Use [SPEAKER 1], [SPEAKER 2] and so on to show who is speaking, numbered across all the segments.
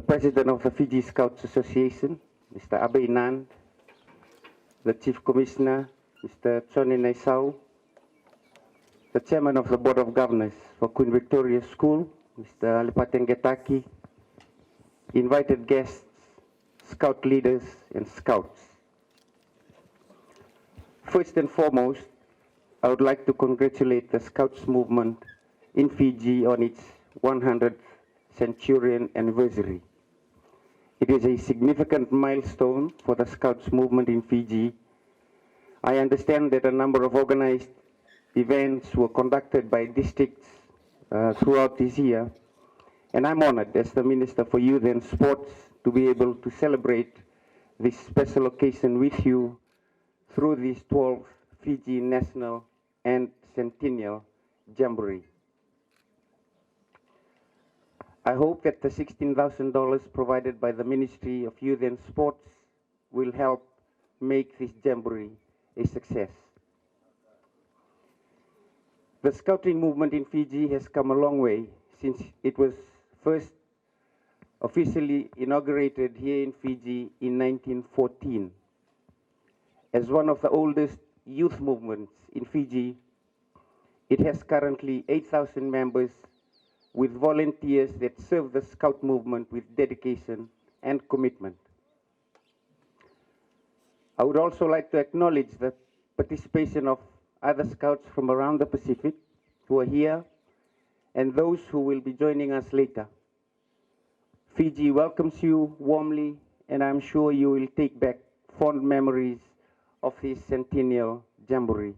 [SPEAKER 1] the President of the Fiji Scouts Association, Mr. Abe Nand, the Chief Commissioner, Mr. Choni Naisau, the Chairman of the Board of Governors for Queen Victoria School, Mr. Alipatengetaki, invited guests, Scout leaders, and Scouts. First and foremost, I would like to congratulate the Scouts movement in Fiji on its 100th centurion anniversary. It is a significant milestone for the Scouts movement in Fiji. I understand that a number of organized events were conducted by districts throughout this year, and I'm honored as the Minister for Youth and Sports to be able to celebrate this special occasion with you through this 12th Fiji National and Centennial Jamboree. I hope that the $16,000 provided by the Ministry of Youth and Sports will help make this Jamboree a success. The Scouting movement in Fiji has come a long way since it was first officially inaugurated here in Fiji in 1914. As one of the oldest youth movements in Fiji, it has currently 8,000 members with volunteers that serve the Scout movement with dedication and commitment. I would also like to acknowledge the participation of other Scouts from around the Pacific who are here and those who will be joining us later. Fiji welcomes you warmly, and I'm sure you will take back fond memories of this Centennial Jamboree.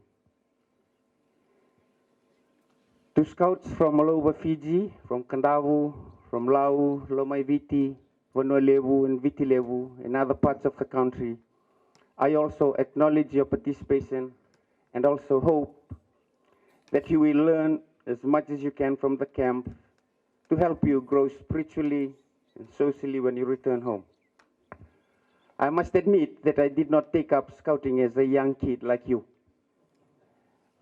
[SPEAKER 1] To Scouts from all over Fiji, from Kandavu, from Lau, Lomaiviti, Vanuatu, and Vitilevu, and other parts of the country, I also acknowledge your participation and also hope that you will learn as much as you can from the camp to help you grow spiritually and socially when you return home. I must admit that I did not take up Scouting as a young kid like you.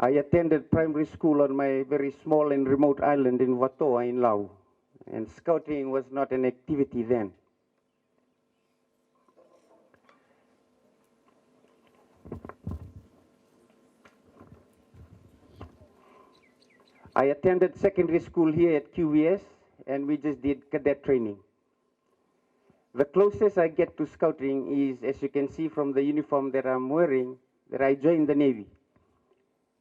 [SPEAKER 1] I attended primary school on my very small and remote island in Watoa in Lau, and Scouting was not an activity then. I attended secondary school here at QVS, and we just did cadet training. The closest I get to Scouting is, as you can see from the uniform that I'm wearing, that I joined the Navy,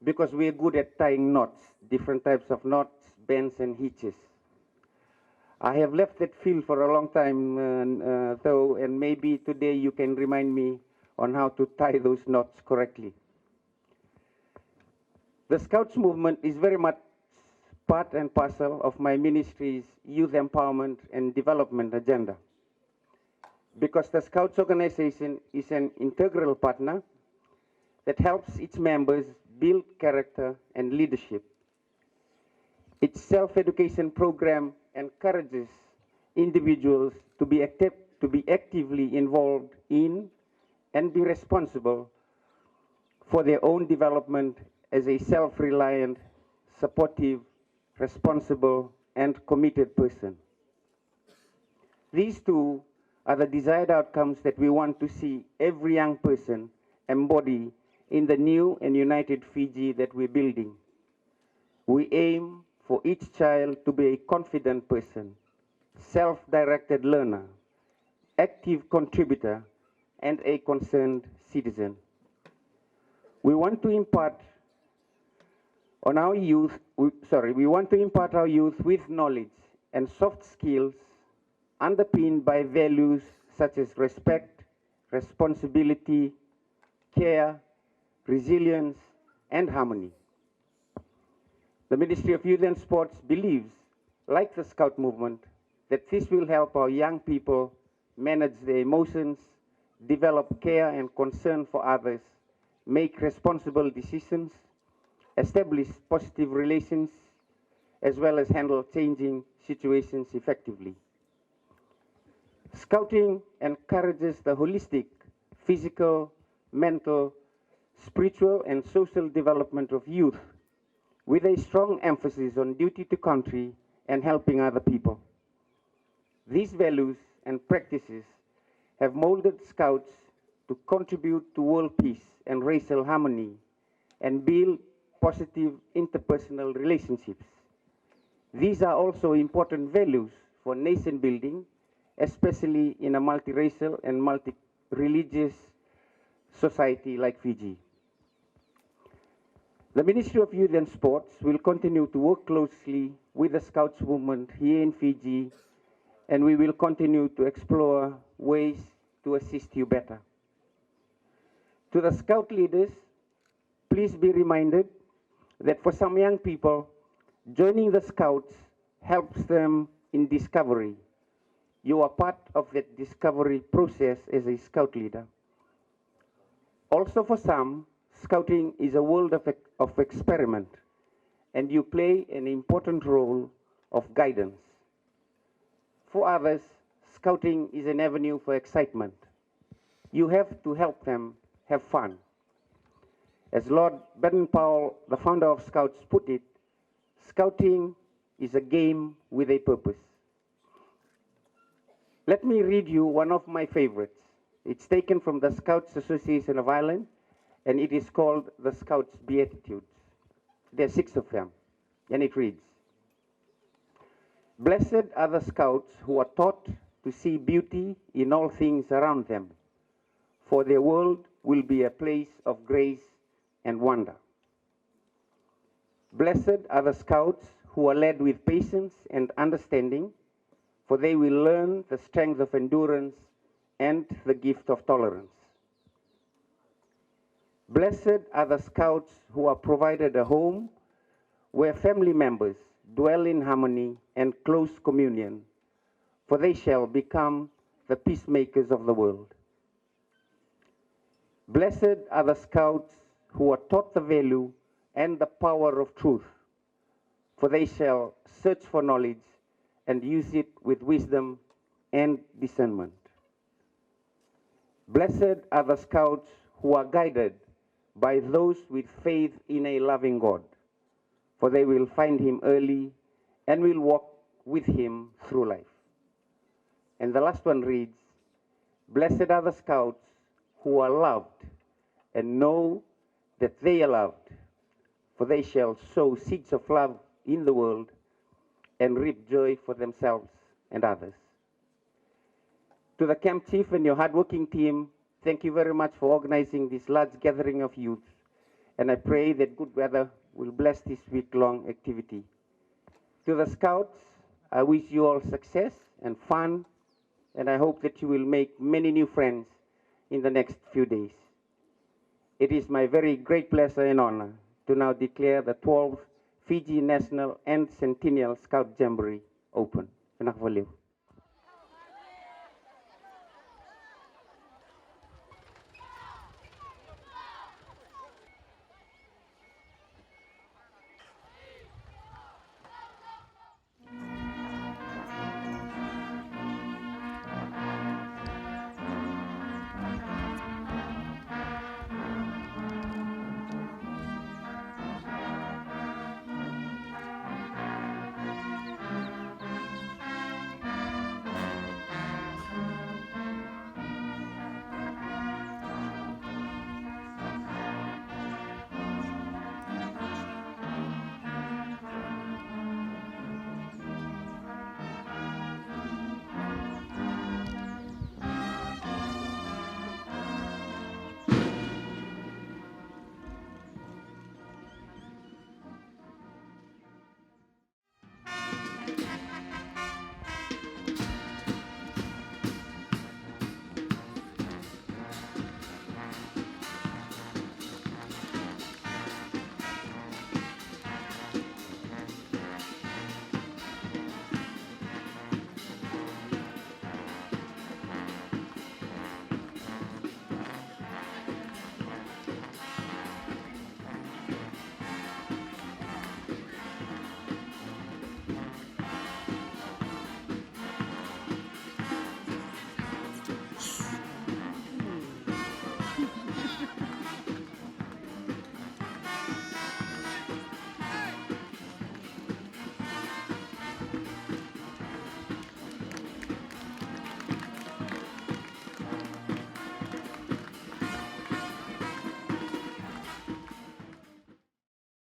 [SPEAKER 1] because we're good at tying knots, different types of knots, bends, and hitches. I have left that field for a long time, though, and maybe today you can remind me on how to tie those knots correctly. The Scouts movement is very much part and parcel of my ministry's youth empowerment and development agenda, because the Scouts organization is an integral partner that helps its members build character and leadership. Its self-education program encourages individuals to be actively involved in and be responsible for their own development as a self-reliant, supportive, responsible, and committed person. These two are the desired outcomes that we want to see every young person embody in the new and united Fiji that we're building. We aim for each child to be a confident person, self-directed learner, active contributor, and a concerned citizen. We want to impart our youth with knowledge and soft skills underpinned by values such as respect, responsibility, care, resilience, and harmony. The Ministry of Youth and Sports believes, like the Scout movement, that this will help our young people manage their emotions, develop care and concern for others, make responsible decisions, establish positive relations, as well as handle changing situations effectively. Scouting encourages the holistic physical, mental, spiritual, and social development of youth with a strong emphasis on duty to country and helping other people. These values and practices have molded Scouts to contribute to world peace and racial harmony and build positive interpersonal relationships. These are also important values for nation building, especially in a multiracial and multi-religious society like Fiji. The Ministry of Youth and Sports will continue to work closely with the Scouts movement here in Fiji, and we will continue to explore ways to assist you better. To the Scout leaders, please be reminded that for some young people, joining the Scouts helps them in discovery. You are part of that discovery process as a Scout leader. Also for some, Scouting is a world of experiment, and you play an important role of guidance. For others, Scouting is an avenue for excitement. You have to help them have fun. As Lord Baden-Powell, the founder of Scouts, put it, Scouting is a game with a purpose. Let me read you one of my favorites. It's taken from the Scouts Association of Ireland, and it is called the Scouts Beatitudes. There are 6 of them, and it reads, "Blessed are the Scouts who are taught to see beauty in all things around them, for their world will be a place of grace and wonder. Blessed are the Scouts who are led with patience and understanding, for they will learn the strength of endurance and the gift of tolerance. Blessed are the Scouts who are provided a home where family members dwell in harmony and close communion, for they shall become the peacemakers of the world. Blessed are the Scouts who are taught the value and the power of truth, for they shall search for knowledge and use it with wisdom and discernment. Blessed are the Scouts who are guided by those with faith in a loving God, for they will find him early and will walk with him through life." And the last one reads, "Blessed are the Scouts who are loved and know that they are loved, for they shall sow seeds of love in the world and reap joy for themselves and others." To the camp chief and your hardworking team, thank you very much for organizing this large gathering of youth, and I pray that good weather will bless this week-long activity. To the Scouts, I wish you all success and fun, and I hope that you will make many new friends in the next few days. It is my very great pleasure and honor to now declare the 12th Fiji National and Centennial Scout Jamboree open. Viliame.